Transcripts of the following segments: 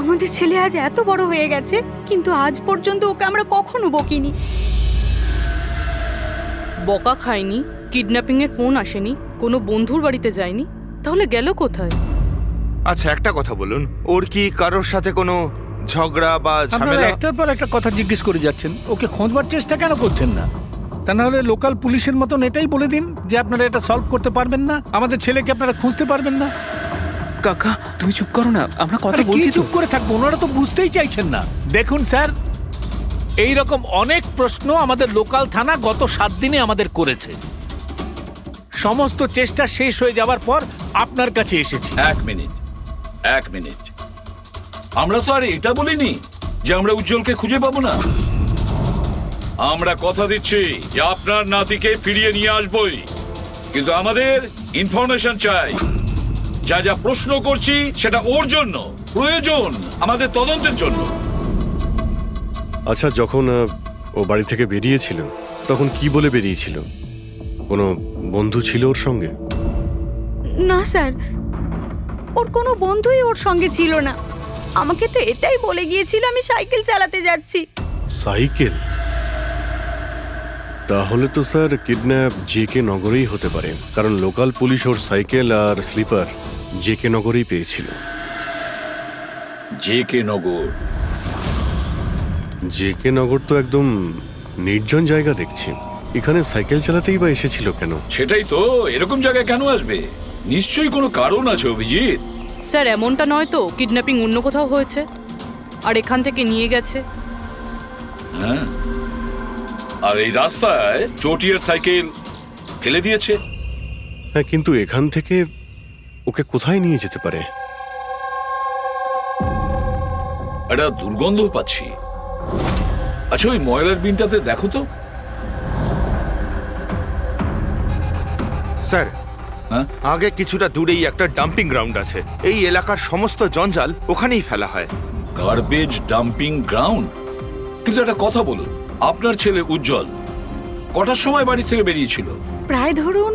আমাদের ছেলে আজ এত বড় হয়ে গেছে, কিন্তু আজ পর্যন্ত ওকে আমরা কখনো বকিনি। বকা খায়নি, কিডন্যাপিং এর ফোন আসেনি, কোনো বন্ধুর বাড়িতে যায়নি, তাহলে গেল কোথায়? আচ্ছা একটা কথা বলুন, ওর কি কারোর সাথে কোনো ঝগড়া বা আপনারা ঝামেলা? একটার পর একটা কথা জিজ্ঞেস করে যাচ্ছেন, ওকে খোঁজবার চেষ্টা কেন করছেন না? তা না হলে লোকাল পুলিশের মতন এটাই বলে দিন যে আপনারা এটা সলভ করতে পারবেন না, আমাদের ছেলেকে আপনারা খুঁজতে পারবেন না। কাকা তুমি চুপ করো না, আমরা কথা আরে কি বলছি তো। চুপ করে থাকবো? ওনারা তো বুঝতেই চাইছেন না। দেখুন স্যার, এই রকম অনেক প্রশ্ন আমাদের লোকাল থানা গত 7 দিনে আমাদের করেছে। সমস্ত চেষ্টা শেষ হয়ে যাওয়ার পর আপনার কাছে এসেছি। এক মিনিট, আমরা তো আর এটা বলিনি যে আমরা উজ্জ্বলকে খুঁজে পাবো না। আমরা কথা দিচ্ছি যে আপনার নাতিকে ফিরিয়ে নিয়ে আসবই, কিন্তু আমাদের ইনফরমেশন চাই। যা যা প্রশ্ন করছি সেটা ওর জন্য প্রয়োজন, আমাদের তদন্তের জন্য। আচ্ছা, যখন ও বাড়ি থেকে বেরিয়েছিল তখন কি বলে বেরিয়েছিল? কোনো বন্ধু ছিল ওর সঙ্গে? না স্যার, ওর কোনো বন্ধুই ওর সঙ্গে ছিল না। আমাকে তো এটাই বলে গিয়েছিল আমি সাইকেল চালাতে যাচ্ছি। সাইকেল? তাহলে তো স্যার কিডন্যাপ জেকে নগরেই হতে পারে, কারণ লোকাল পুলিশ ওর সাইকেল আর স্লিপার জেকে নগরেই পেয়েছিল। জেকে নগর? জেকে নগর তো একদম নির্জন জায়গা দেখছি, এখানে সাইকেল চালাতেই বা এসেছিল কেন? সেটাই তো, এরকম জায়গায় কেন আসবে? নিশ্চয়ই কোনো কারণ আছে অভিজিৎ। স্যার এমনটা নয় তো কিডন্যাপিং অন্য কোথাও হয়েছে আর এখান থেকে নিয়ে গেছে? হ্যাঁ, আর এই রাস্তায় চটিয়ার সাইকেল ফেলে দিয়েছে। হ্যাঁ, কিন্তু এখান থেকে ওকে কোথায় নিয়ে যেতে পারে? একটা দুর্গন্ধ পাচ্ছি। আচ্ছা ওই ময়লার বিনটাতে দেখো তো। স্যার, হ্যাঁ, আগে কিছুটা দূরেই একটা ডাম্পিং গ্রাউন্ড আছে। এই এলাকার সমস্ত জঞ্জাল ওখানেই ফেলা হয়। Garbage dumping ground? কিন্তু একটা কথা বলুন, আপনার ছেলে উজ্জ্বল কটার সময় বাড়ি থেকে বেরিয়েছিল? প্রায় ধরুন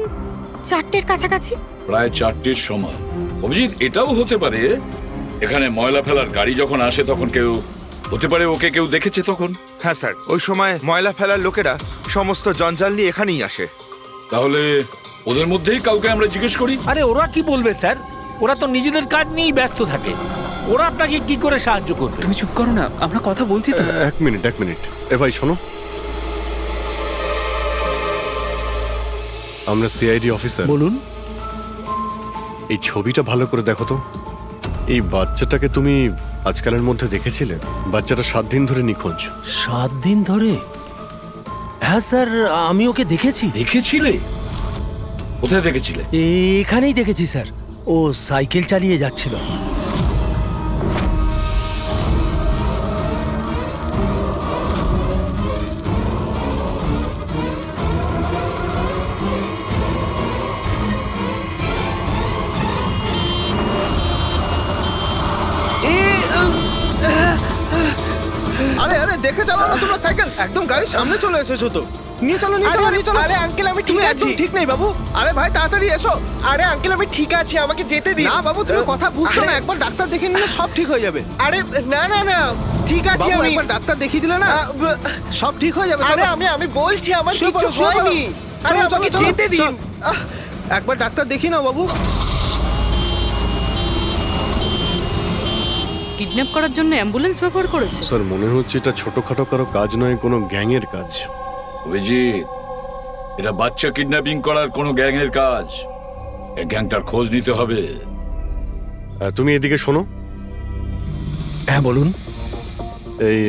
4টের কাছাকাছি। প্রায় 4টের সময়। অভিজিৎ, এটাও হতে পারে এখানে ময়লা ফেলার গাড়ি যখন আসে তখন হতে পারে ওকে কেউ দেখেছে তখন। হ্যাঁ স্যার, ওই সময় ময়লা ফেলার লোকেরা সমস্ত জঞ্জাল নিয়ে এখানেই আসে। তাহলে ওদের মধ্যেই কাউকে আমরা জিজ্ঞেস করি। আরে ওরা কি বলবে স্যার? ওরা তো নিজেদের কাজ নিয়েই ব্যস্ত থাকে। ওরা আপনাকে কি করে সাহায্য করবে? তুমি চুপ করো না, আমরা কথা বলছি তো। এক মিনিট। এ ভাই শোনো, আমরা সিআইডি অফিসার। বলুন। এই ছবিটা ভালো করে দেখো তো। এই বাচ্চাটাকে তুমি আজকালের মধ্যে দেখেছিলে? বাচ্চাটা 7 দিন ধরে নিখোঁজ। 7 দিন ধরে? হ্যাঁ স্যার, আমি ওকে দেখেছি। দেখেছিলে? কোথায় দেখেছিলে? এখানেই দেখেছি স্যার, ও সাইকেল চালিয়ে যাচ্ছিল। আরে আরে দেখে চালাও না তোমরা সাইকেল, একদম গাড়ির সামনে চলে এসেছো তো। নিয়ে চলো নিয়ে চলো নিয়ে চলো। আরে আঙ্কেল আমি ঠিক আছি। ঠিক নেই বাবু। আরে ভাই তাড়াতাড়ি এসো। আরে আঙ্কেল আমি ঠিক আছি, আমাকে যেতে দিন। না বাবু, তুমি কথা বুঝছো না। আরে- একবার ডাক্তার দেখে নিলে সব ঠিক হয়ে যাবে। আরে না না না, ঠিক আছে বাবু আমি। একবার ডাক্তার দেখিয়ে দিলে না সব ঠিক হয়ে যাবে। আরে চলো। আমি বলছি আমার শুয়ে কিছু পড়ো, শুয়ে পড়ো। হয়নি। আরে চলো, চলো, আমাকে চলো, যেতে দিন। চলো। একবার ডাক্তার দেখিয়ে নাও বাবু। কিডন্যাপ করার জন্য অ্যাম্বুলেন্স ব্যবহার করেছে? স্যার মনে হচ্ছে এটা ছোটখাটো কারো কাজ নয়, কোনো গ্যাংয়ের কাজ। অভিজিৎ, এটা বাচ্চা কিডন্যাপিং করার কোনো গ্যাংয়ের কাজ। এই গ্যাংটার খোঁজ নিতে হবে। তুমি এদিকে শোনো। হ্যাঁ বলুন। এই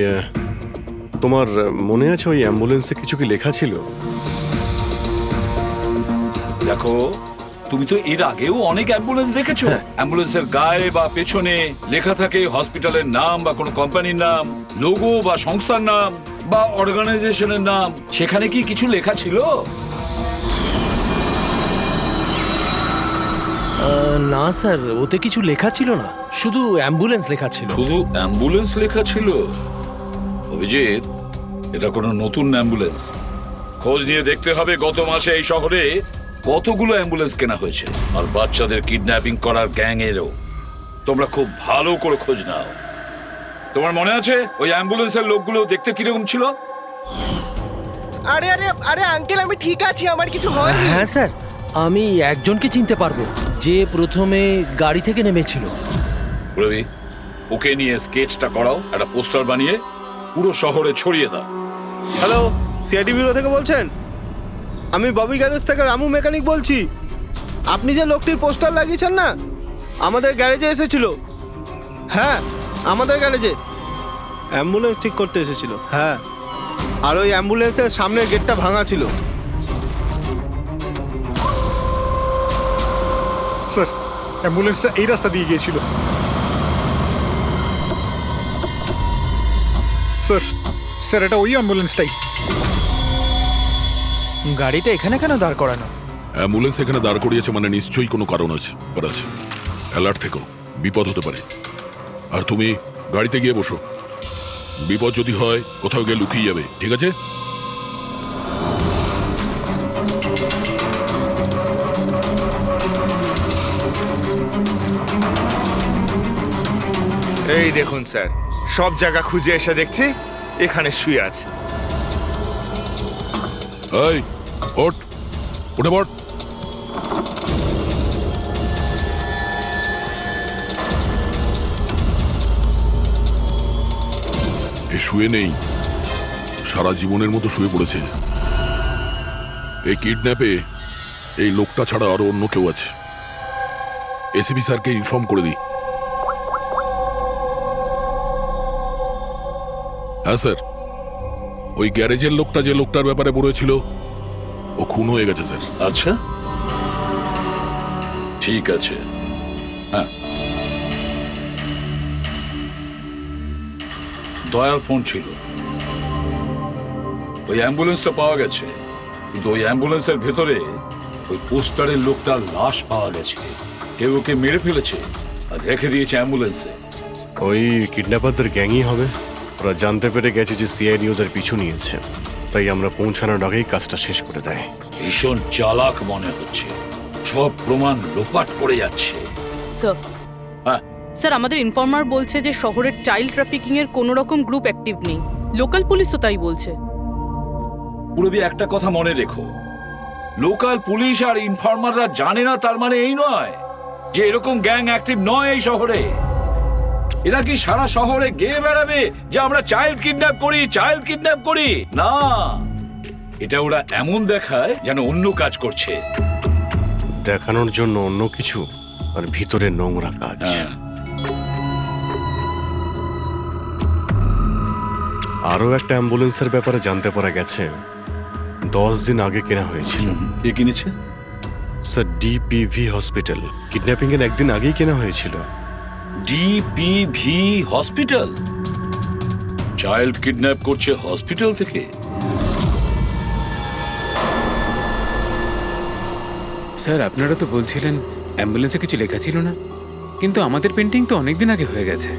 তোমার মনে আছে ওই অ্যাম্বুলেন্সে কিছু কি লেখা ছিল? দেখো, তুমি তো এর আগেও অনেক অ্যাম্বুলেন্স দেখেছো। অ্যাম্বুলেন্সের গায়ে বা পেছনে লেখা থাকে হসপিটালের নাম বা কোনো কোম্পানির নাম, লোগো বা সংস্থার নাম বা অর্গানাইজেশনের নাম। সেখানে কি কিছু লেখা ছিল? না স্যার, ওতে কিছু লেখা ছিল না, শুধু অ্যাম্বুলেন্স লেখা ছিল। শুধু অ্যাম্বুলেন্স লেখা ছিল? অভিজিৎ, এটা কোনো নতুন অ্যাম্বুলেন্স। খোঁজ নিয়ে দেখতে হবে গত মাসে এই শহরে কতগুলো অ্যাম্বুলেন্স কেনা হয়েছে। আর বাচ্চাদের কিডন্যাপিং করার গ্যাংয়েরও। তোমরা খুব ভালো করে খোঁজ নাও। তোমার মনে আছে ওই অ্যাম্বুলেন্সের লোকগুলো দেখতে কিরকম ছিল? আরে আরে আরে আঙ্কেল আমি ঠিক আছি, আমার কিছু হয়নি। হ্যাঁ স্যার, আমি একজনকে চিনতে পারবো যে প্রথমে গাড়ি থেকে নেমেছিল। রবি, ওকে নিয়ে স্কেচটা করাও, একটা পোস্টার বানিয়ে পুরো শহরে ছড়িয়ে দাও। হ্যালো, সিআইডি ব্যুরো থেকে বলছেন? আমি ববি গ্যারেজ থেকে রামু মেকানিক বলছি। আপনি যে লোকটির পোস্টার লাগিয়েছেন না, আমাদের গ্যারেজে এসেছিল। হ্যাঁ, আমাদের গ্যারেজে অ্যাম্বুলেন্স ঠিক করতে এসেছিল। হ্যাঁ, আর ওই অ্যাম্বুলেন্সের সামনের গেটটা ভাঙা ছিল। স্যার, অ্যাম্বুলেন্সটা এই রাস্তা দিয়ে গিয়েছিল। স্যার, স্যার এটা ওই অ্যাম্বুলেন্সটাই। গাড়িটা এখানে কেন দাঁড় করানো? অ্যাম্বুলেন্স এখানে দাঁড় করিয়েছে মানে নিশ্চয়ই কোনো কারণ আছে। অ্যালার্ট থেকো, বিপদ হতে পারে। আর তুমি গাড়িতে গিয়ে বসো, বিপদ যদি হয় কোথাও গিয়ে লুকিয়ে যাবে, ঠিক আছে? এই দেখুন স্যার, সব জায়গা খুঁজে এসে দেখছি এখানে শুয়ে আছে। এই ওঠ, উঠে পড়। এ শুয়ে নেই, সারা জীবনের মতো শুয়ে পড়েছে। এই কিডন্যাপে এই লোকটা ছাড়া আরো অন্য কেউ আছে। এসিপি স্যারকে ইনফর্ম করে দিই। হ্যাঁ স্যার, ওই গ্যারেজের লোকটা যে লোকটার ব্যাপারে বলেছিল ও খুন হয়ে গেছে স্যার। আচ্ছা, ঠিক আছে। হ্যাঁ, দয়ার ফোন ছিল। ওই অ্যাম্বুলেন্সটা পাওয়া গেছে, কিন্তু ওই অ্যাম্বুলেন্সের ভেতরে ওই পোস্টারের লোকটার লাশ পাওয়া গেছে। কেউ ওকে মেরে ফেলেছে আর রেখে দিয়েছে অ্যাম্বুলেন্সে। ওই কিডন্যাপারদের গ্যাংই হবে। ওরা জানতে পেরে গেছে যে সিআইডি ওদের পিছু নিয়েছে, তাই আমরা পৌঁছানোর আগেই কাজটা শেষ করে দেয়। ভীষণ চালাক মনে হচ্ছে, সব প্রমাণ লোপাট করে যাচ্ছে। স্যার, হ্যাঁ, স্যার আমাদের ইনফর্মার বলছে যে শহরের চাইল্ড ট্রাফিকিং এর কোনো রকম গ্রুপ অ্যাক্টিভ নেই। লোকাল পুলিশও তাই বলছে। পুরবি একটা কথা মনে রেখো, লোকাল পুলিশ আর ইনফর্মাররা জানে না তার মানে এই নয় যে এরকম গ্যাং অ্যাক্টিভ নয় এই শহরে। এরা কি সারা শহরে গেয়ে বেড়াবে যে আমরা চাইল্ড কিডন্যাপ করি, চাইল্ড কিডন্যাপ করি? না, এটা ওরা এমন দেখায় যেন অন্য কাজ করছে। দেখানোর জন্য অন্য কিছু আর ভিতরে নোংরা কাজ। আরো একটা অ্যাম্বুলেন্সের ব্যাপারে জানতে পারা গেছে 10 দিন আগে কেনা হয়েছিল। কে কিনেছে? Sir, ডিপিভি hospital. কিডন্যাপিং এর একদিন আগেই কেনা হয়েছিল। ডিপিভি হসপিটাল চাইল্ড কিডন্যাপ করছে হসপিটাল থেকে? স্যার, আপনারা তো বলছিলেন অ্যাম্বুলেন্সে কিছু লেখা ছিল না, কিন্তু আমাদের পেন্টিং তো অনেকদিন আগে হয়ে গেছে।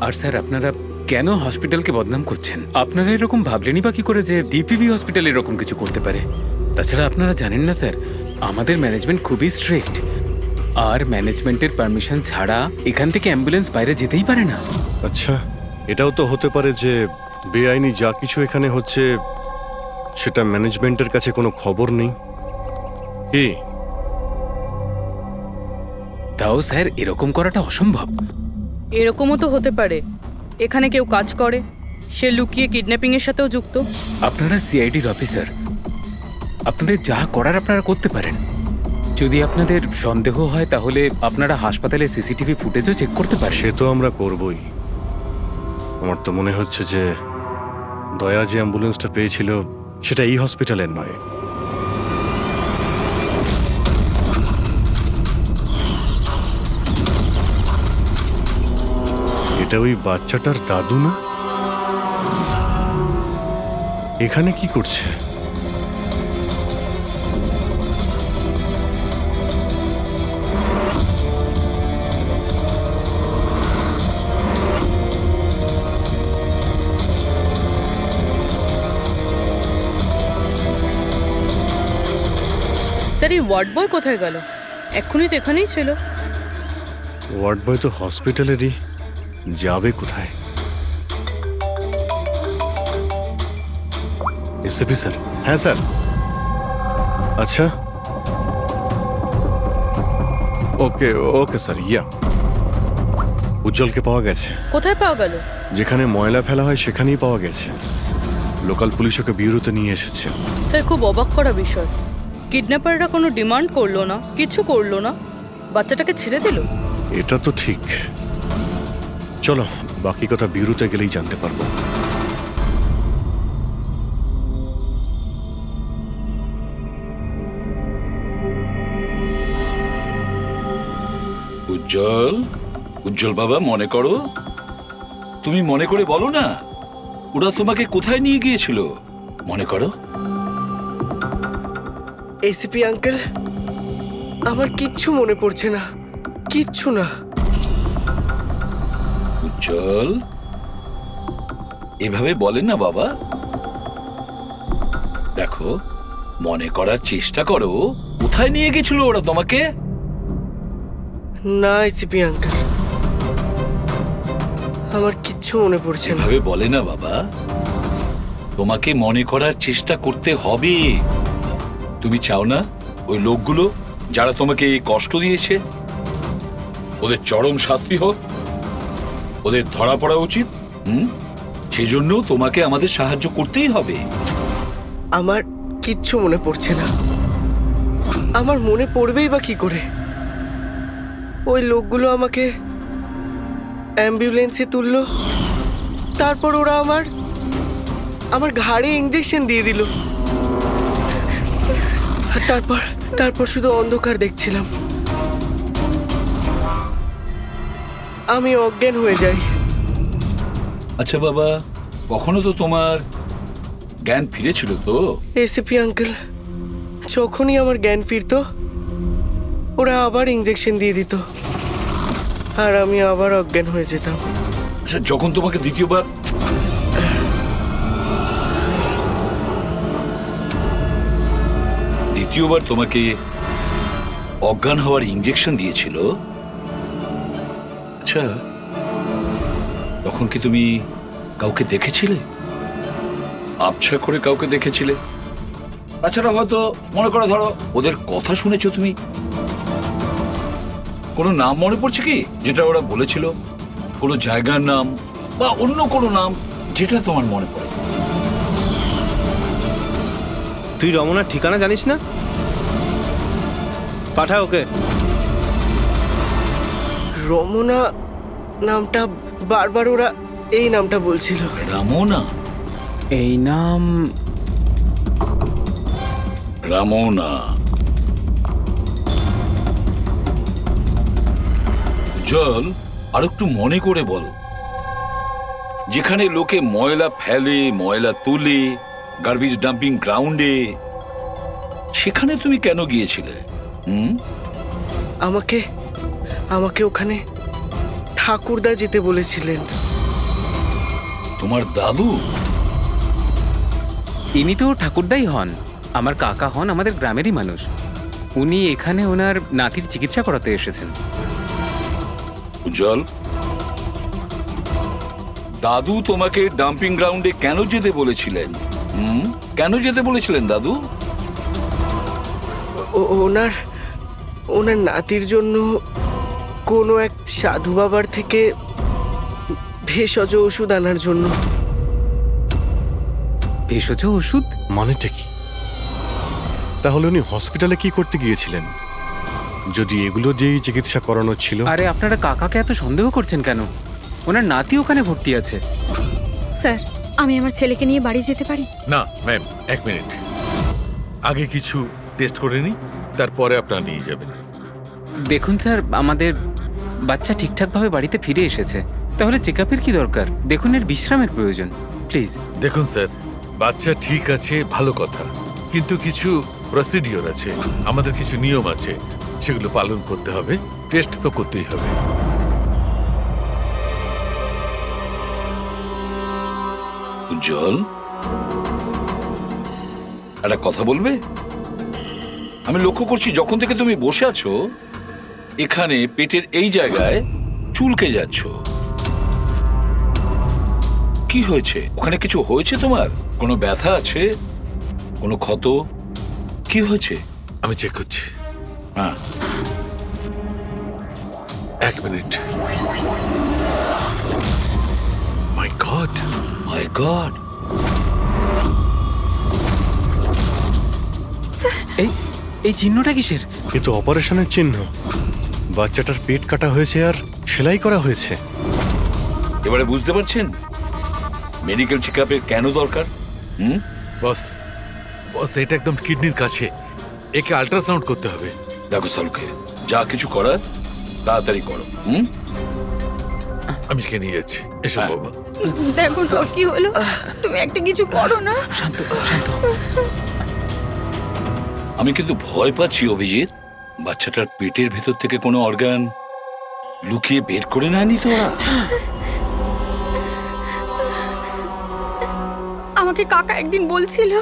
আর স্যার, আপনারা কেন হসপিটালকে বদনাম করছেন? আপনারা এরকম ভাবলেনই বা কি করে যে ডিপিভি হসপিটাল এরকম কিছু করতে পারে? তাছাড়া আপনারা জানেন না স্যার, আমাদের ম্যানেজমেন্ট খুবই স্ট্রিক্ট, আর ম্যানেজমেন্টের পারমিশন ছাড়া এখান থেকে অ্যাম্বুলেন্স বাইরে যেতেই পারে না। আচ্ছা, এটাও তো হতে পারে যে বেআইনি যা কিছু এখানে হচ্ছে সেটা ম্যানেজমেন্টের কাছে কোনো খবর নেই। কি? তাও স্যার, এরকম করাটা অসম্ভব। এরকমও তো হতে পারে এখানে কেউ কাজ করে, সে লুকিয়ে কিডন্যাপিং এর সাথেও যুক্ত। আপনারা সিআইডির অফিসার, আপনাদের যা করার আপনারা করতে পারেন। যদি আপনাদের সন্দেহ হয় তাহলে আপনারা হাসপাতালে সিসিটিভি ফুটেজও চেক করতে পারেন। সে তো আমরা করবই। আমার তো মনে হচ্ছে যে দয়া যে অ্যাম্বুলেন্সটা পেয়েছিল সেটা এই হসপিটালের নয়। এটা ওই বাচ্চাটার দাদু না? এখানে কি করছে? স্যার, এই ওয়ার্ড বয় কোথায় গেল? এক্ষুনি তো এখানেই ছিল। ওয়ার্ড বয় তো হসপিটালেরই, যাবে কোথায়? SP sir? হ্যাঁ স্যার। আচ্ছা, ওকে ওকে স্যার। ইয়া, উজ্জ্বলকে পাওয়া গেছে। কোথায় পাওয়া গেল? যেখানে ময়লা ফেলা হয় সেখানেই পাওয়া গেছে। লোকাল পুলিশ ওকে ব্যুরোতে নিয়ে এসেছে। স্যার, খুব অবাক করা বিষয়, কিডন্যাপাররা কোনো ডিমান্ড করলো না, কিছু করলো না, বাচ্চাটাকে ছেড়ে দিল। এটা তো ঠিক। চলো, বাকি কথা ব্যুরোতে গেলেই জানতে পারবো। উজ্জ্বল, উজ্জ্বল বাবা, মনে করো, তুমি মনে করে বলো না, ওরা তোমাকে কোথায় নিয়ে গিয়েছিল? মনে করো। এসিপি আঙ্কেল, আমার কিচ্ছু মনে পড়ছে না, কিচ্ছু না। উজ্জ্বল, এভাবে বলেন না বাবা। দেখো, মনে করার চেষ্টা করো, কোথায় নিয়ে গেছিল ওরা তোমাকে? না এসিপি আঙ্কেল, আমার কিচ্ছু মনে পড়ছে না। এভাবে বলে না বাবা, তোমাকে মনে করার চেষ্টা করতে হবে। তুমি চাও না ওই লোকগুলো যারা তোমাকে এই কষ্ট দিয়েছে ওদের চরম শাস্তি হোক, ওদের ধরা পড়া উচিত? সেজন্য তোমাকে আমাদের সাহায্য করতেই হবে। আমার কিচ্ছু মনে পড়ছে না। আমার মনে পড়বেই বা কি করে? ওই লোকগুলো আমাকে অ্যাম্বুলেন্সে তুললো, তারপর ওরা আমার ঘাড়ে ইঞ্জেকশন দিয়ে দিল। আর তারপর শুধু অন্ধকার দেখছিলাম। আমি অজ্ঞান হয়ে যাই। আচ্ছা বাবা, কখনো তো তোমার জ্ঞান ফিরেছিল তো? এসিপি আঙ্কেল, যখনই আমার জ্ঞান ফিরতো ওরা আবার ইঞ্জেকশন দিয়ে দিত আর আমি আবার অজ্ঞান হয়ে যেতাম। আচ্ছা, যখন তোমাকে দ্বিতীয়বার তোমাকে অজ্ঞান হওয়ার ইঞ্জেকশন দিয়েছিল, আচ্ছা তখন কি তুমি কাউকে দেখেছিলে? আবছা করে কাউকে দেখেছিলে? তাছাড়া হয়তো মনে করো, ধরো ওদের কথা শুনেছো তুমি, কোনো নাম মনে পড়ছে কি যেটা ওরা বলেছিল? কোনো জায়গার নাম বা অন্য কোনো নাম যেটা তোমার মনে পড়ে? তুই রমনার ঠিকানা জানিস না? পাঠা ওকে। রমনা নামটা বারবার ওরা এই নামটা বলছিল। রামনা? এই নাম রামনা। জল, আর একটু মনে করে বলো, যেখানে লোকে ময়লা ফেলে, ময়লা তুলে, গার্বেজ ডাম্পিং গ্রাউন্ডে, সেখানে তুমি কেন গিয়েছিলে? আমাকে ওখানে ঠাকুরদা যেতে বলেছিলেন। তোমার দাদু? ইনি তো ঠাকুরদাই হন, আমার কাকা হন, আমাদের গ্রামেরই মানুষ। উনি এখানে ওনার নাতির চিকিৎসা করাতে এসেছেন। উজ্জ্বল, দাদু তোমাকে ডাম্পিং গ্রাউন্ডে কেন যেতে বলেছিলেন? কেন যেতে বলেছিলেন দাদু? ওনার নাতির জন্য কোনো এক সাধু বাবার থেকে ভেষজ ওষুধ আনার জন্য। ভেষজ ওষুধ মানেটা কি? তাহলে উনি হসপিটালে কি করতে গিয়েছিলেন যদি এগুলো দিয়েই চিকিৎসা করানো ছিল? আরে আপনারা কাকাকে এত সন্দেহ করছেন কেন? ওনার নাতি ওখানে ভর্তি আছে। স্যার, আমি আমার ছেলেকে নিয়ে বাড়ি যেতে পারি? না ম্যাম, এক মিনিট, আগে কিছু টেস্ট করে নিই, তারপরে আপনারা নিয়ে যাবেন। দেখুন স্যার, আমাদের বাচ্চা ঠিকঠাকভাবে বাড়িতে ফিরে এসেছে, তাহলে চেক আপের কি দরকার? দেখুন, এর বিশ্রামের প্রয়োজন, প্লিজ। দেখুন স্যার, বাচ্চা ঠিক আছে, ভালো কথা, কিন্তু কিছু প্রসিডিওর আছে, আমাদের কিছু নিয়ম আছে, সেগুলো পালন করতে হবে, টেস্ট তো করতেই হবে। উজ্জ্বল, একটা কথা বলবে? আমি লক্ষ্য করছি যখন থেকে তুমি বসে আছো এখানে পেটের এই জায়গায় চুলকে যাচ্ছ। কি হয়েছে? ওখানে কিছু হয়েছে তোমার? কোনো ব্যথা আছে কোনো ক্ষত? কি হয়েছে? আমি চেক করছি। হ্যাঁ, 1 মিনিট। মাই গড, মাই গড। এই চিহ্নটা কিসের? এ তো অপারেশনের চিহ্ন। বাচ্চাটার পেট কাটা হয়েছে আর সেলাই করা হয়েছে। এবারে বুঝতে পারছেন মেডিকেল চেকআপের কেন দরকার? বস বস, এটা একদম কিডনির কাছে, একে আল্ট্রাসাউন্ড করতে হবে। দেখো সালুকে, যা কিছু করার তাড়াতাড়ি করো। আমি কে নিয়ে যাচ্ছি, এসো হ্যাঁ। বাবা। দেখো না কি হলো, তুমি একটা কিছু করো না। শান্ত শান্ত। আমি কিন্তু ভয় পাচ্ছি অভিজিৎ, বাচ্চাটার পেটের ভেতর থেকে কোনো অর্গান লুকিয়ে বের করে নেয়নি তো ওরা? আমাকে কাকা একদিন বলছিল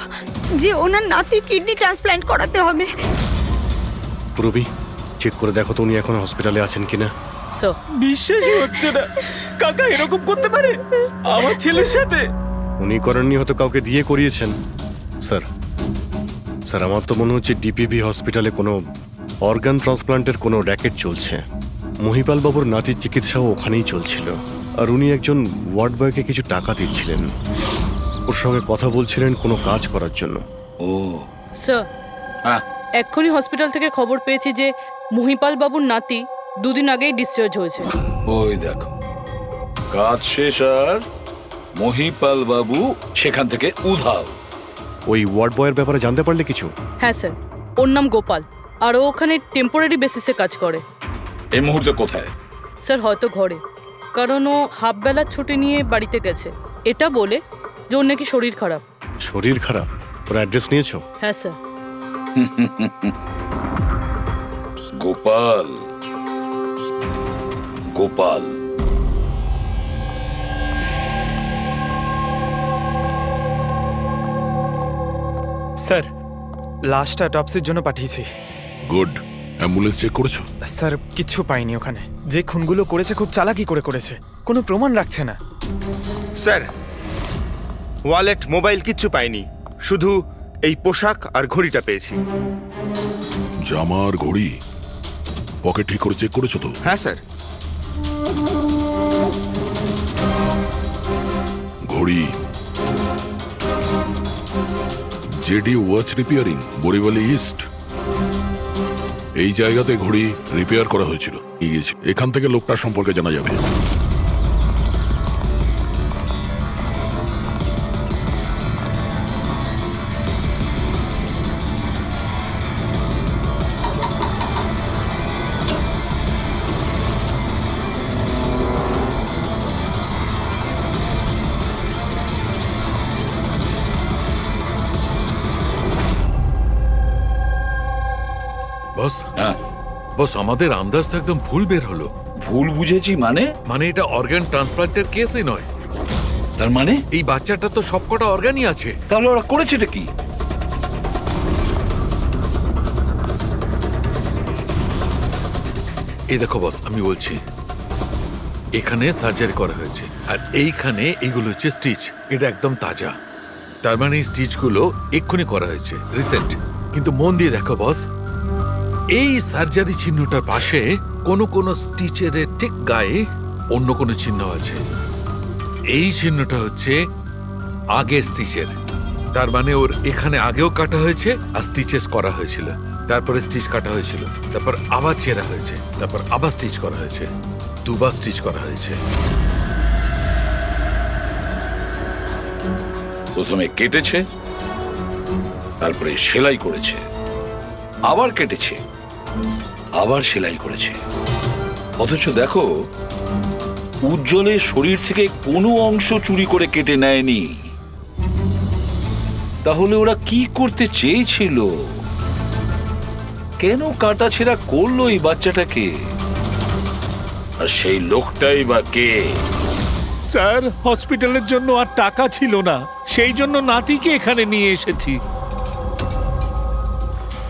যে ওনার নাতির কিডনি ট্রান্সপ্ল্যান্ট করাতে হবে। রবি, চেক করে দেখো তো উনি এখন হসপিটালে আছেন কিনা। স্যার, বিশ্বাসই হচ্ছে না, কাকা এরকম করতে পারে আমার ছেলের সাথে। উনি করেননি, হয়তো কাউকে দিয়ে করিয়েছেন। স্যার স্যার আমার তো মনে হচ্ছে ডিপিভি হসপিটালে কোনো অর্গান ট্রান্সপ্লান্টের কোনো র্যাকেট চলছে। মহিপাল বাবুর নাতির চিকিৎসাও ওখানেই চলছিল, আর উনি একজন ওয়ার্ড বয়কে কিছু টাকা দিচ্ছিলেন, ওর সঙ্গে কথা বলছিলেন কোনো কাজ করার জন্য। ও স্যার, হ্যাঁ, এক্ষুনি হসপিটাল থেকে খবর পেয়েছি যে মহিপাল বাবুর নাতি 2 দিন আগেই ডিসচার্জ হয়েছে। ওই দেখো, কাজ শেষ আর মহিপাল বাবু সেখান থেকে উধাও। ওই ওয়ার্ড বয়ের ব্যাপারে জানতে পারলে কিছু? হ্যাঁ স্যার, ওর নাম গোপাল, আর ও ওখানে টেম্পোরারি বেসিসে কাজ করে। এই মুহূর্তে কোথায়? স্যার হয়তো ঘরে, কারণ ও হাফ বেলার ছুটি নিয়ে বাড়িতে গেছে, এটা বলে যে ওর নাকি শরীর খারাপ। শরীর খারাপ? ওর অ্যাড্রেস নিয়েছো? হ্যাঁ স্যার। গোপাল, গোপাল স্যার, লাশটা অটপসির জন্য পাঠিয়েছি। গুড। অ্যাম্বুলেন্স চেক করেছো? স্যার, কিচ্ছু পাইনি ওখানে। যে খুনগুলো করেছে খুব চালাকি করে করেছে, কোনো প্রমাণ রাখছে না। স্যার, ওয়ালেট মোবাইল কিচ্ছু পাইনি, শুধু এই পোশাক আর ঘড়িটা পেয়েছি। জামা আর ঘড়ি পকেট ঠিক করে চেক করেছো তো? হ্যাঁ স্যার। ঘড়ি জেডি ওয়াচ রিপেয়ারিং, বরিওয়ালি ইস্ট, এই জায়গাতে ঘড়ি রিপেয়ার করা হয়েছিল। এখান থেকে লোকটার সম্পর্কে জানা যাবে। বস, হ্যাঁ, বস, আমাদের আন্দাজ তো একদম ভুল বের হলো। ভুল বুঝেছি মানে? মানে এটা অর্গান ট্রান্সপ্লান্টের কেসই নয়। তার মানে এই বাচ্চাটা তো সবকটা অর্গানই আছে। তাহলে ওরা করেছেটা কি? এই দেখো বস, আমি বলছি, এখানে সার্জারি করা হয়েছে আর এইখানে এগুলো হচ্ছে স্টিচ। এটা একদম তাজা, তার মানে এই স্টিচগুলো এক্ষুনি করা হয়েছে, রিসেন্ট। কিন্তু মন দিয়ে দেখো বস, এই সার্জারি চিহ্নটার পাশে কোনো কোনো স্টিচের ঠিক গায়ে অন্য কোনো চিহ্ন আছে। এই চিহ্নটা হচ্ছে আগের স্টিচের, তার মানে ওর এখানে আগেও কাটা হয়েছে আর স্টিচেস করা হয়েছিল, তারপরে স্টিচ কাটা হয়েছিল, তারপর আবার ছেঁড়া হয়েছে, তারপর আবার স্টিচ করা হয়েছে, 2 বার স্টিচ করা হয়েছে। প্রথমে কেটেছে, তারপরে সেলাই করেছে, আবার কেটেছে, আবার সেলাই করেছে। অথচ দেখো, উজ্জ্বলের শরীর থেকে কোনো অংশ চুরি করে কেটে নেয়নি। তাহলে ওরা কি করতে চেয়েছিল? কেন কাটাছেঁড়া করলো এই বাচ্চাটাকে? আর সেই লোকটাই বা কে? স্যার, হসপিটালের জন্য আর টাকা ছিল না, সেই জন্য নাতিকে এখানে নিয়ে এসেছি।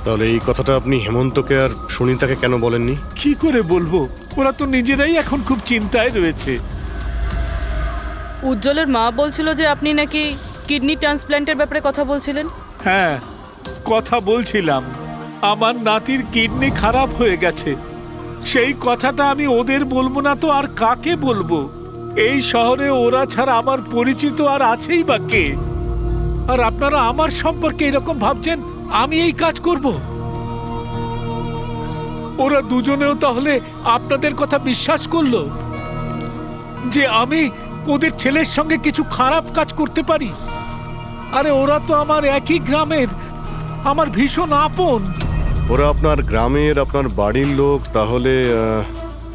তাহলে এই কথাটা আপনি হেমন্তকে আর সুনিতাকে কেন বলেননি? কি করে বলবো, ওরা তো নিজেরাই এখন খুব চিন্তায় রয়েছে। উজ্জ্বলের মা বলছিল যে আপনি নাকি কিডনি ট্রান্সপ্ল্যান্টের ব্যাপারে কথা বলছিলেন। হ্যাঁ, কথা বলছিলাম আমার নাতির কিডনি খারাপ হয়ে গেছে। সেই কথাটা আমি ওদের বলবো না তো আর কাকে বলবো? এই শহরে ওরা ছাড়া আমার পরিচিত আর আছেই বা কে? আর আপনারা আমার সম্পর্কে এরকম ভাবছেন আমি এই কাজ করব? ওরা দুজনেও তাহলে আপনাদের কথা বিশ্বাস করলো যে আমি ওদের ছেলের সঙ্গে কিছু খারাপ কাজ করতে পারি? আরে ওরা তো আমার একই গ্রামের, আমার ভীষণ আপন। ওরা আপনার গ্রামের, আপনার বাড়ির লোক, তাহলে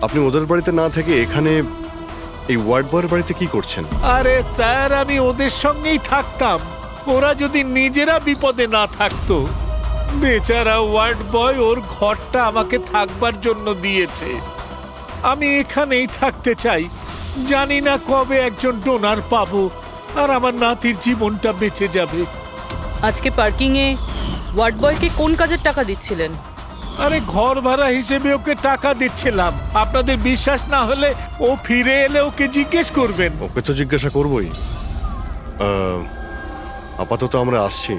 আপনি ওদের বাড়িতে না থেকে এখানে এই ওয়ার্ড বয়ের বাড়িতে কি করছেন? আরে স্যার, আমি ওদের সঙ্গেই থাকতাম ওরা যদি নিজেরা বিপদে না থাকতো। বেচারা ওয়ার্ড বয় ওর ঘরটা আমাকে থাকবার জন্য দিয়েছে। আমি এখানেই থাকতে চাই। জানি না কবে একজন ডোনার পাবো আর আমার নাতির জীবনটা বেঁচে যাবে। আজকে পার্কিংয়ে ওয়ার্ড বয়কে কোন কাজের টাকা দিচ্ছিলেন? আরে ঘর ভাড়া হিসেবে ওকে টাকা দিচ্ছিলাম। আপনাদের বিশ্বাস না হলে ও ফিরে এলে ওকে জিজ্ঞেস করবেন। ওকে তো জিজ্ঞাসা করবই। আপাতত আমরা আসছি,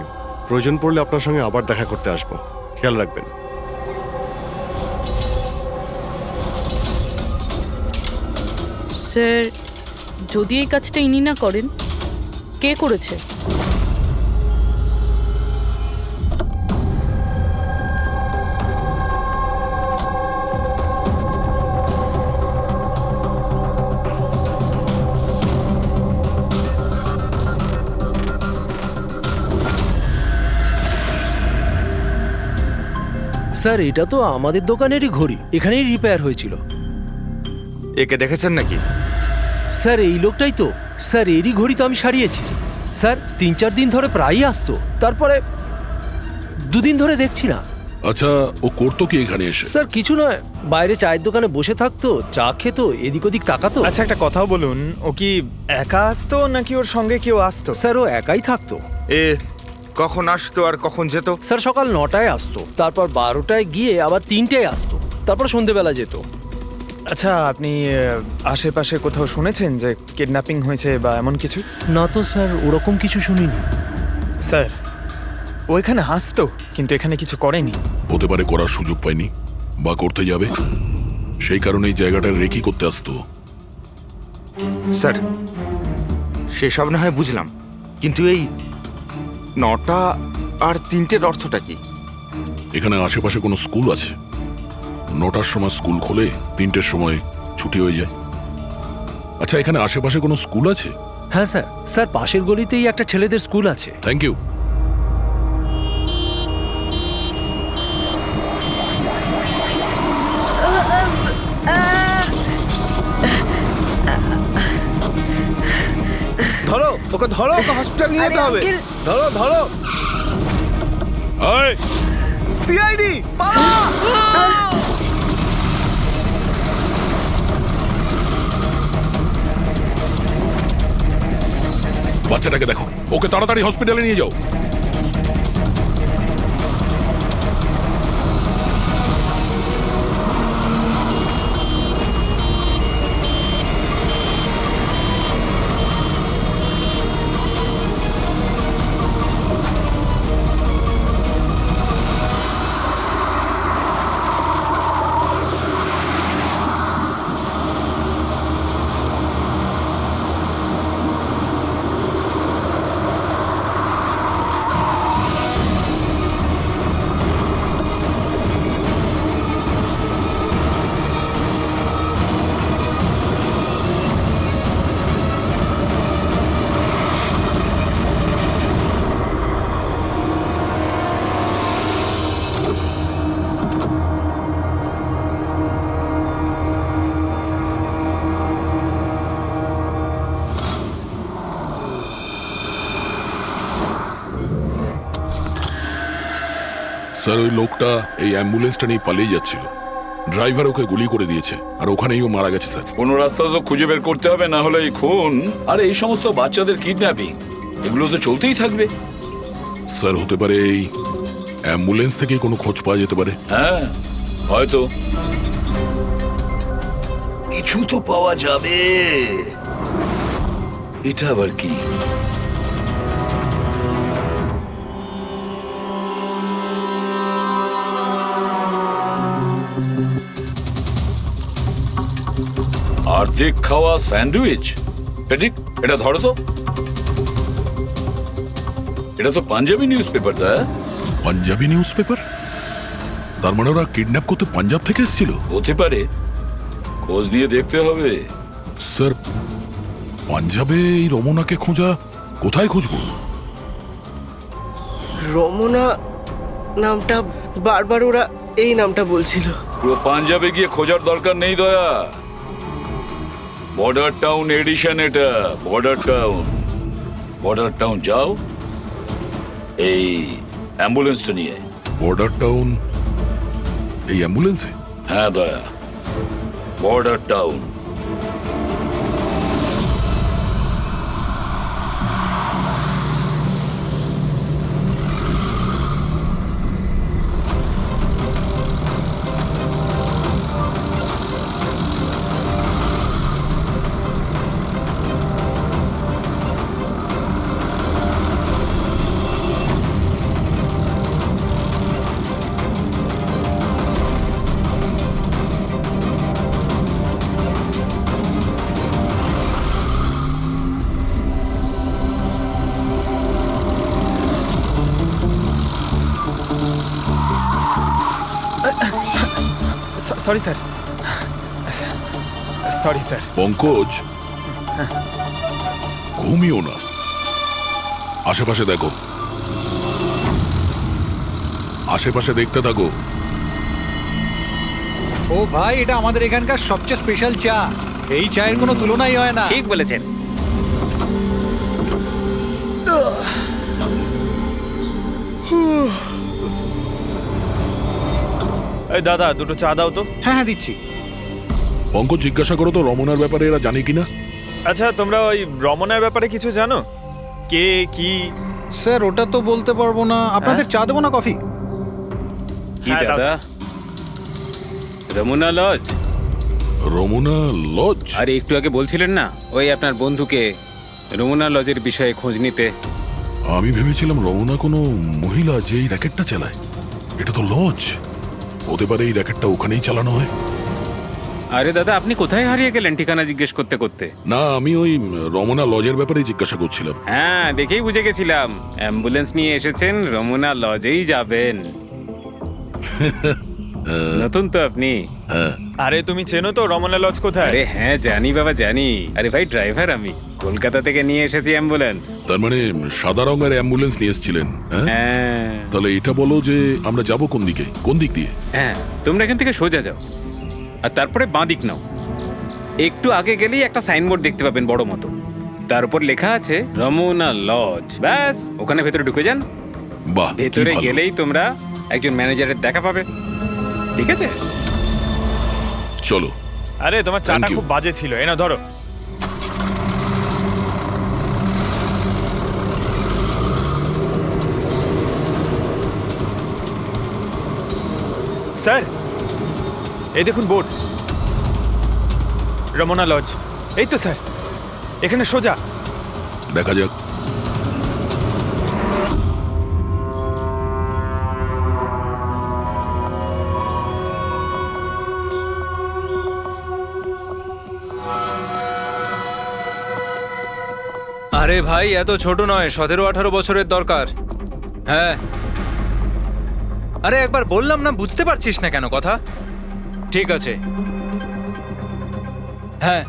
প্রয়োজন পড়লে আপনার সঙ্গে আবার দেখা করতে আসবো, খেয়াল রাখবেন। স্যার, যদি এই কাজটা ইনি না করেন, কে করেছে? স্যার, এটা তো আমাদের দোকানেরই ঘড়ি, এখানেই রিপেয়ার হয়েছিল। একে দেখেছেন নাকি? স্যার, এই লোকটাই তো। স্যার, এরই ঘড়ি তো আমি সারিয়েছি। স্যার, 3-4 দিন ধরে প্রায়ই আসতো, তারপরে 2 দিন ধরে দেখছি না। আচ্ছা, ও করতো কি এখানে এসে? স্যার, কিছু নয়, বাইরে চায়ের দোকানে বসে থাকতো, চা খেতো, এদিক ওদিক তাকাতো। আচ্ছা, একটা কথাও বলুন, ও কি একা আসতো নাকি ওর সঙ্গে কেউ আসতো? স্যার, ও একাই থাকতো। এ কখন আসতো আর কখন যেত? স্যার, সকাল 9টায় আসতো, তারপর 12টায় গিয়ে আবার 3টায় আসতো, তারপর সন্ধেবেলা যেত। আচ্ছা, আপনি আশেপাশে কোথাও শুনেছেন যে কিডন্যাপিং হয়েছে বা এমন কিছু? না তো স্যার, ওরকম কিছু শুনিনি। স্যার, ও এখানে আসতো কিন্তু এখানে কিছু করেনি। হতে পারে করার সুযোগ পায়নি বা করতে যাবে, সেই কারণে এই জায়গাটা রেকি করতে আসতো। স্যার, সেসব না হয় বুঝলাম, কিন্তু এই 9টা আর 3টের অর্থটা কি? এখানে আশেপাশে কোনো স্কুল আছে? 9টার সময় স্কুল খোলে, 3টের সময় ছুটি হয়ে যায়। আচ্ছা, এখানে আশেপাশে কোনো স্কুল আছে? হ্যাঁ স্যার, স্যার পাশের গলিতেই একটা ছেলেদের স্কুল আছে। Thank you. ধরো ওকে, ধরো ওকে, হসপিটাল নিয়ে যেতে হবে। ধরো ধরো। এই, সিআইডি বাচ্চাটাকে দেখো, ওকে তাড়াতাড়ি হসপিটালে নিয়ে যাও। স্যার, ওই লোকটা এই অ্যাম্বুলেন্সটা নিয়ে পালিয়ে যাচ্ছিল। ড্রাইভার ওকে গুলি করে দিয়েছে আর ওখানেই ও মারা গেছে। স্যার, কোনো রাস্তা তো খুঁজে বের করতে হবে, না হলে এই খুন আর এই সমস্ত বাচ্চাদের কিডন্যাপিং এগুলো তো চলতেই থাকবে। স্যার, হতে পারে এই অ্যাম্বুলেন্স থেকে কোনো খোঁজ পাওয়া যেতে পারে। হ্যাঁ, হয়তো কিছু তো পাওয়া যাবে। এটা আবার কি? আর্ধেক খাওয়া স্যান্ডউইচ? পেডিক, এটা ধরো তো। এটা তো পাঞ্জাবি নিউজ পেপার, তাই? Punjabi newspaper? তার মানে ওরা কিডন্যাপ করতে পাঞ্জাব থেকে এসেছিল? হতে পারে, খোঁজ নিয়ে দেখতে হবে। স্যার, পাঞ্জাবে এই রমনাকে খোঁজা, কোথায় খুঁজবো? রমনা নামটা বারবার ওরা এই নামটা বলছিল। পুরো পাঞ্জাবে গিয়ে খোঁজার দরকার নেই দয়া। বর্ডার টাউন এডিশন এটা, বর্ডার টাউন। বর্ডার টাউন যাও, এই অ্যাম্বুলেন্সটা নিয়ে। বর্ডার টাউন এই অ্যাম্বুলেন্সে? হ্যাঁ Daya, border town. Sorry sir, sorry sir. Pankaj, ঘুমিও না, আশেপাশে দেখো, আশেপাশে দেখতে থাকো। ও ভাই, এটা আমাদের এখানকার সবচেয়ে স্পেশাল চা। এই চায়ের কোনো তুলনাই হয় না। ঠিক বলেছেন। এই দাদা, দুটো চা দাও তো। হ্যাঁ হ্যাঁ, দিচ্ছি। পঙ্কজ, জিজ্ঞাসা করো তো রমনার ব্যাপারে এরা জানে কিনা। আচ্ছা, তোমরা ওই রমনার ব্যাপারে কিছু জানো? কে কি? স্যার, ওটা তো বলতে পারবো না। আপনাদের চা দেবো না কফি? কি হ্যাঁ, দাদা? রমনা লজ? রমনা লজ? আরে একটু আগে বলছিলেন না ওই আপনার বন্ধুকে রমনা লজের বিষয়ে খোঁজ নিতে। আমি ভেবেছিলাম রমনা কোনো মহিলা যে এই র্যাকেটটা চালায়। এটা তো লজ, হতে পারে এই র্যাকেটটা ওখানেই চালানো হয়। আরে দাদা, আপনি কোথায় হারিয়ে গেলেন ঠিকানা জিজ্ঞেস করতে করতে? না, আমি ওই রমনা লজের ব্যাপারে জিজ্ঞাসা করছিলাম। হ্যাঁ, দেখেই বুঝে গেছিলাম অ্যাম্বুলেন্স নিয়ে এসেছেন, রমনা লজেই যাবেন। নতুন তো আপনি? হ্যাঁ। আরে তুমি চেনো তো রমনা লজ কোথায়? আরে হ্যাঁ, জানি বাবা জানি। আরে ভাই, ড্রাইভার আমি, কলকাতা থেকে নিয়ে এসেছি অ্যাম্বুলেন্স। তার মানে সাদা রঙের অ্যাম্বুলেন্স নিয়ে এসেছিলেন? হ্যাঁ। তাহলে এটা বলো যে আমরা যাব কোন দিকে, কোন দিক দিয়ে? হ্যাঁ, তোমরা এখান থেকে সোজা যাও আর তারপরে বাঁ দিক নাও। একটু আগে গেলেই একটা সাইনবোর্ড দেখতে পাবেন বড় মতো, তার উপর লেখা আছে রমনা লজ। ব্যাস, ওখানে ভেতরে ঢুকে যান। বাহ, ভেতরে গেলেই তোমরা একজন ম্যানেজারের দেখা পাবে। ঠিক আছে, চলো। আরে তোমার চাটা খুব বাজে ছিল, এ না ধরো। স্যার, এই দেখুন বোর্ড, রমনা লজ। এই তো স্যার, এখানে সোজা। দেখা যাক। আরে ভাই, এত ছোট নয়, 17-18 বছরের দরকার। হ্যাঁ, আরে একবার বললাম না, বুঝতে পারছিস না কেন কথা? ঠিক আছে। হ্যাঁ,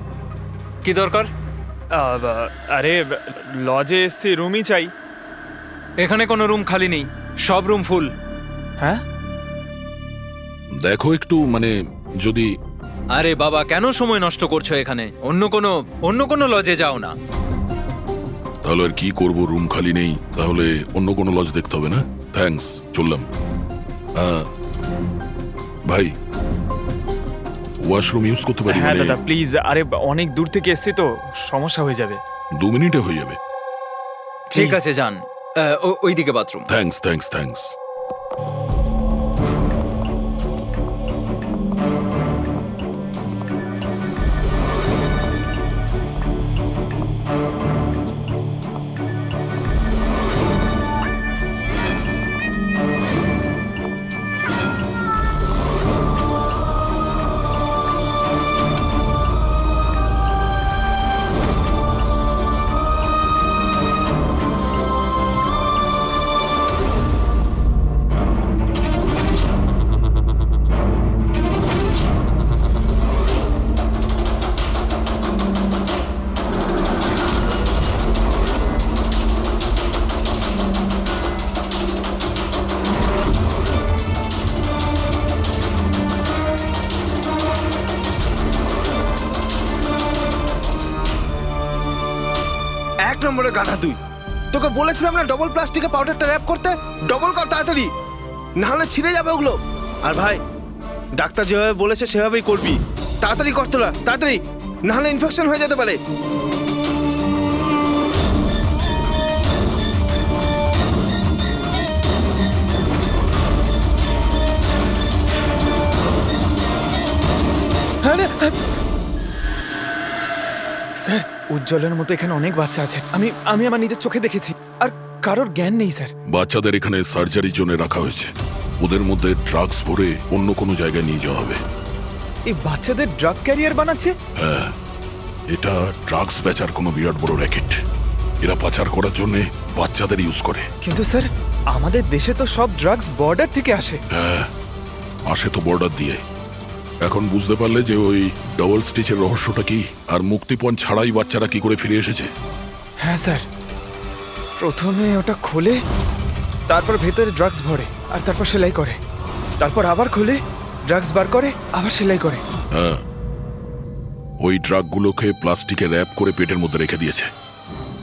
কি দরকার? আরে লজে এসছি, রুমই চাই। এখানে কোনো রুম খালি নেই, সব রুম ফুল। হ্যাঁ, দেখো একটু, মানে যদি... আরে বাবা, কেন সময় নষ্ট করছো এখানে? অন্য কোনো লজে যাও না। তাহলে আর কি করবো, রুম খালি নেই, তাহলে অন্য কোনো লজ দেখতে হবে না? থ্যাঙ্কস, চললাম। ভাই, ওয়াশরুম ইউজ করতে পারি? হ্যাঁ দাদা প্লিজ। আরে অনেক দূর থেকে এসছি তো, সমস্যা হয়ে যাবে। 2 মিনিটে হয়ে যাবে। ঠিক আছে, যান। ওইদিকে বাথরুম। Thanks, thanks, thanks. এক নম্বরে গাধা তুই। তোকে বলেছিলাম না ডবল প্লাস্টিকে পাউডারটা র্যাপ করতে, ডবল কর তাড়াতাড়ি, না হলে ছিঁড়ে যাবে ওগুলো। আর ভাই, ডাক্তার যেভাবে বলেছে সেভাবেই করবি। তাড়াতাড়ি কর তোরা, তাড়াতাড়ি, না হলে ইনফেকশন হয়ে যেতে পারে। স্যার উজ্জ্বলের মতো এখানে অনেক বাচ্চা আছে, আমি আমি আমার নিজের চোখে দেখেছি, আর কারোর জ্ঞান নেই স্যার। বাচ্চাদের এখানে সার্জারির জন্য রাখা হয়েছে। ওদের মধ্যে ড্রাগস ভরে অন্য কোনো জায়গায় নিয়ে যাওয়া হবে। এই বাচ্চাদের ড্রাগ ক্যারিয়ার বানাচ্ছে? হ্যাঁ, এটা ড্রাগস বেচার কোনো বিরাট বড় র্যাকেট। এরা পাচার করার জন্য বাচ্চাদের ইউজ করে। কিন্তু স্যার আমাদের দেশে তো সব ড্রাগস বর্ডার থেকে আসে। হ্যাঁ, আসে তো বর্ডার দিয়ে। এখন বুঝতে পারলে যে ওই ডবল স্টিচের রহস্যটা কি, আর মুক্তিপণ ছাড়াই বাচ্চারা কি করে ফিরে এসেছে? হ্যাঁ স্যার, প্রথমে ওটা খোলে, তারপর ভেতরে ড্রাগস ভরে, আর তারপর সেলাই করে, তারপর আবার খোলে, ড্রাগস বার করে, আবার সেলাই করে। হ্যাঁ, ওই ড্রাগগুলোকে প্লাস্টিকে র্যাপ করে পেটের মধ্যে রেখে দিয়েছে,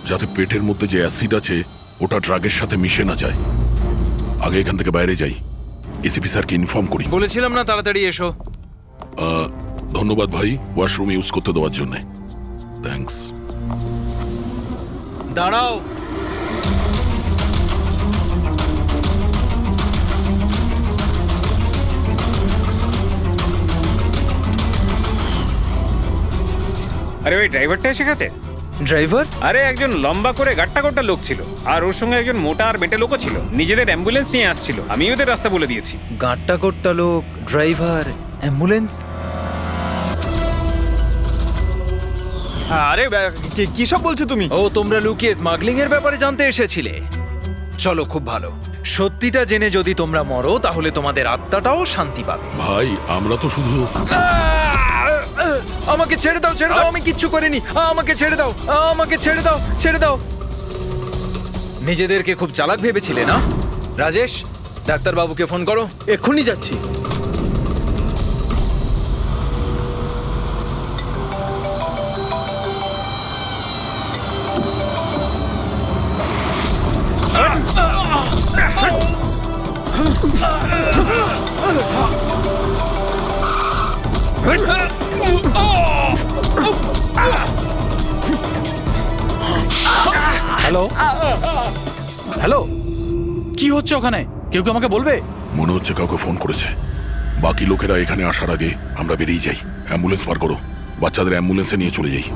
যাতে পেটের মধ্যে যে অ্যাসিড আছে ওটা ড্রাগের সাথে মিশে না যায়। আগে এখান থেকে বাইরে যাই, এসিপি স্যারকে ইনফর্ম করি। বলেছিলাম না তাড়াতাড়ি এসো। ধন্যবাদ ভাই, ওয়াশরুম ইউজ করতে দেওয়ার জন্য। থ্যাঙ্কস। দাঁড়াও, আরে ওই ড্রাইভারটা এসে গেছে। ড্রাইভার? আরে একজন লম্বা করে গাট্টা গোট্টা লোক ছিল, আর ওর সঙ্গে একজন মোটা আর বেটে লোকও ছিল। নিজেদের অ্যাম্বুলেন্স নিয়ে আসছিল, আমি ওদের রাস্তা বলে দিয়েছি। গাঁট্টা কোট্টা লোক, ড্রাইভার, অ্যাম্বুলেন্স? আরে কি সব বলছো তুমি? ও তোমরা লুকিয়ে স্মাগলিং এর ব্যাপারে জানতে এসেছিলে? চলো, খুব ভালো। সত্যিটা জেনে যদি তোমরা মরো তাহলে তোমাদের আত্মাটাও শান্তি পাবে। ভাই, আমরা তো শুধু... আমাকে ছেড়ে দাও, ছেড়ে দাও, আমি কিচ্ছু করিনি। আমাকে ছেড়ে দাও, আমাকে ছেড়ে দাও, ছেড়ে দাও। নিজেদেরকে খুব চালাক ভেবেছিলে না? রাজেশ, ডাক্তারবাবুকে ফোন করো। এক্ষুনি যাচ্ছি। হ্যালো হ্যালো, কি হচ্ছে ওখানে? কেউ কি আমাকে বলবে? মনে হচ্ছে কাউকে ফোন করেছে। বাকি লোকেরা এখানে আসার আগে আমরা বেরিয়ে যাই। অ্যাম্বুলেন্স পার করো, বাচ্চাদের অ্যাম্বুলেন্সে নিয়ে চলে যাই।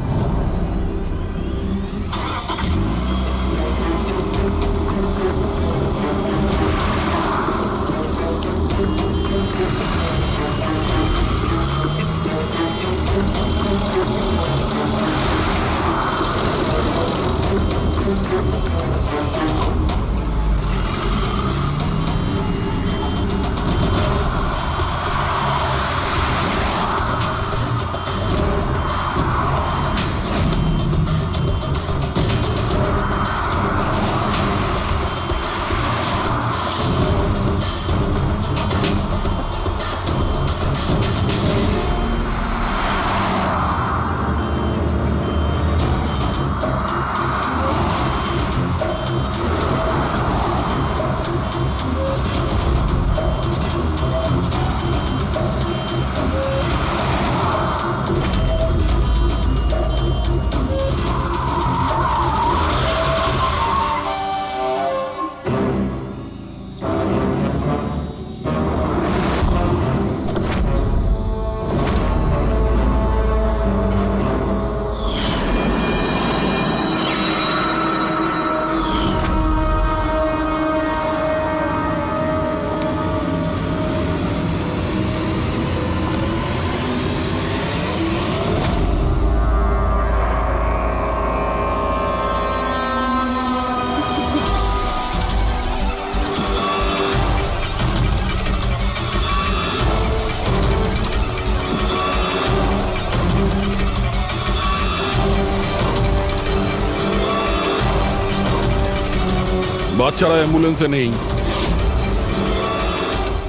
বাচ্চারা অ্যাম্বুলেন্সে নেই।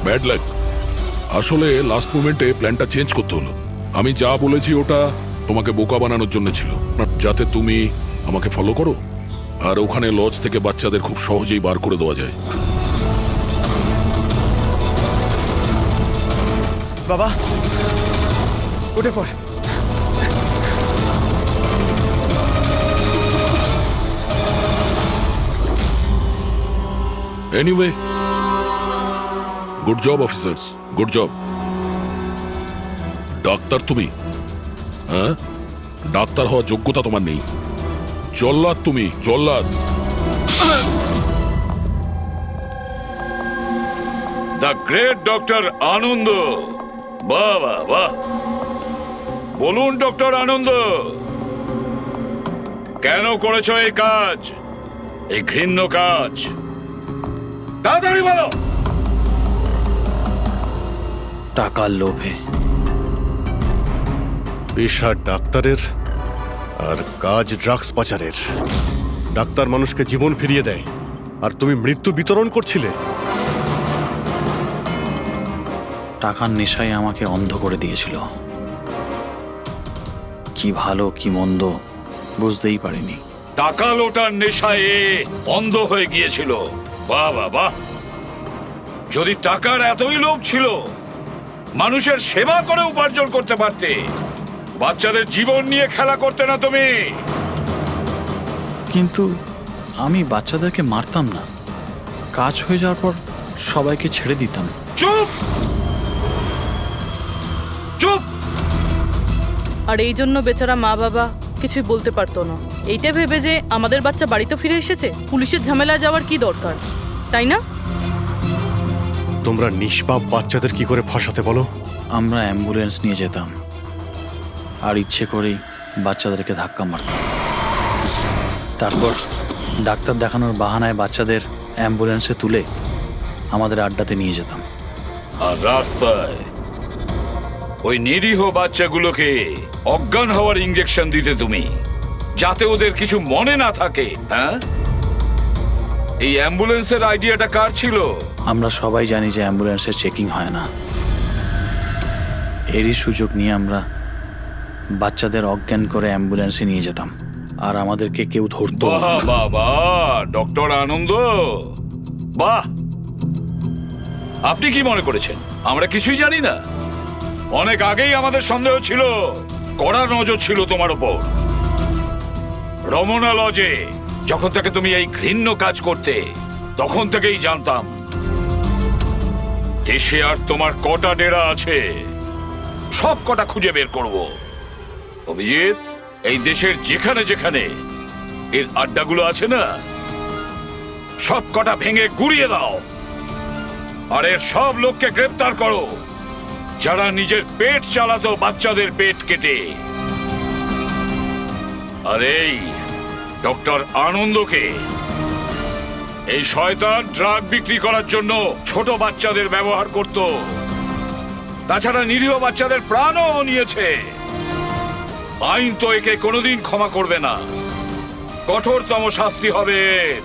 Bad luck. আসলে লাস্ট মোমেন্টে প্ল্যানটা চেঞ্জ করতে হলো। আমি যা বলেছি ওটা তোমাকে বোকা বানানোর জন্য ছিল, যাতে তুমি আমাকে ফলো করো, আর ওখানে লজ থেকে বাচ্চাদের খুব সহজেই বার করে দেওয়া যায়। বাবা উঠে পড়। Anyway, good job officers, good job. Doctor তুমি? হ্যাঁ, ডাক্তার হওয়ার যোগ্যতা তোমার নেই। জল্লাদ তুমি, জল্লাদ। দ্য গ্রেট ডক্টর আনন্দ। বাহ বাহ বাহ। বলুন ডক্টর আনন্দ, কেন করেছো এই কাজ, এই ঘৃণ্য কাজ? তাড়াতাড়ি বলো। টাকার লোভে। পেশা ডাক্তারের আর কাজ ড্রাগস পাচারের। ডাক্তার মানুষকে জীবন ফিরিয়ে দেয়, আর তুমি মৃত্যু বিতরণ করছিলে। টাকার নেশায় আমাকে অন্ধ করে দিয়েছিল। কি ভালো কি মন্দ বুঝতেই পারিনি। টাকা লোটার নেশায় এ অন্ধ হয়ে গিয়েছিল। বাহ বাহ বাহ। যদি টাকার এতই লোভ ছিল, মানুষের সেবা করে উপার্জন করতে পারতে। বাচ্চাদের জীবন নিয়ে খেলা করতে না তুমি। কিন্তু আমি বাচ্চাদেরকে মারতাম না, কাজ হয়ে যাওয়ার পর সবাইকে ছেড়ে দিতাম। চুপ চুপ। আর এই জন্য বেচারা মা বাবা কিছুই বলতে পারতো না। এইটা ভেবে যে আমাদের বাচ্চা বাড়িতে ফিরে এসেছে, পুলিশের ঝামেলায় যাওয়ার কি দরকার, তাই না? তোমরা নিষ্পাপ বাচ্চাদের কি করে ফাঁসাতে বলো? আমরা অ্যাম্বুলেন্স নিয়ে যেতাম, আর ইচ্ছে করেই বাচ্চাদেরকে ধাক্কা মারতাম। তারপর ডাক্তার দেখানোর বাহানায় বাচ্চাদের অ্যাম্বুলেন্সে তুলে আমাদের আড্ডাতে নিয়ে যেতাম। আর রাস্তায় ওই নিরীহ বাচ্চাগুলোকে অজ্ঞান হওয়ার ইঞ্জেকশন দিতে তুমি, যাতে ওদের কিছু মনে না থাকে। হ্যাঁ, এই অ্যাম্বুলেন্সের আইডিয়াটা কার ছিল? আমরা সবাই জানি যে অ্যাম্বুলেন্সের চেকিং হয় না। এরই সুযোগ নিয়ে আমরা বাচ্চাদের অজ্ঞান করে অ্যাম্বুলেন্সে নিয়ে যেতাম, আর আমাদেরকে কেউ ধরতো না। বাহ বাহ বাহ, ডক্টর আনন্দ, বাহ। আপনি কি মনে করেছেন আমরা কিছুই জানি না? অনেক আগেই আমাদের সন্দেহ ছিল, কড়া নজর ছিল তোমার ওপর। রমনা লজে যখন থেকে তুমি এই ঘৃণ্য কাজ করতে, তখন থেকেই জানতাম দেশে আর তোমার কটা ডেরা আছে সব কটা খুঁজে বের করব। অভিজিৎ, এই দেশের যেখানে যেখানে এর আড্ডাগুলো আছে না, সব কটা ভেঙে গুড়িয়ে দাও, আর এর সব লোককে গ্রেপ্তার করো যারা নিজের পেট চালাতো বাচ্চাদের পেট কেটে। আর এই ডক্টর আনন্দকে, এই শয়তান ড্রাগ বিক্রি করার জন্য ছোট বাচ্চাদের ব্যবহার করত। তাছাড়া নিরীহ বাচ্চাদের প্রাণও নিয়েছে। আইন তো একে কোনোদিন ক্ষমা করবে না, কঠোরতম শাস্তি হবে এর।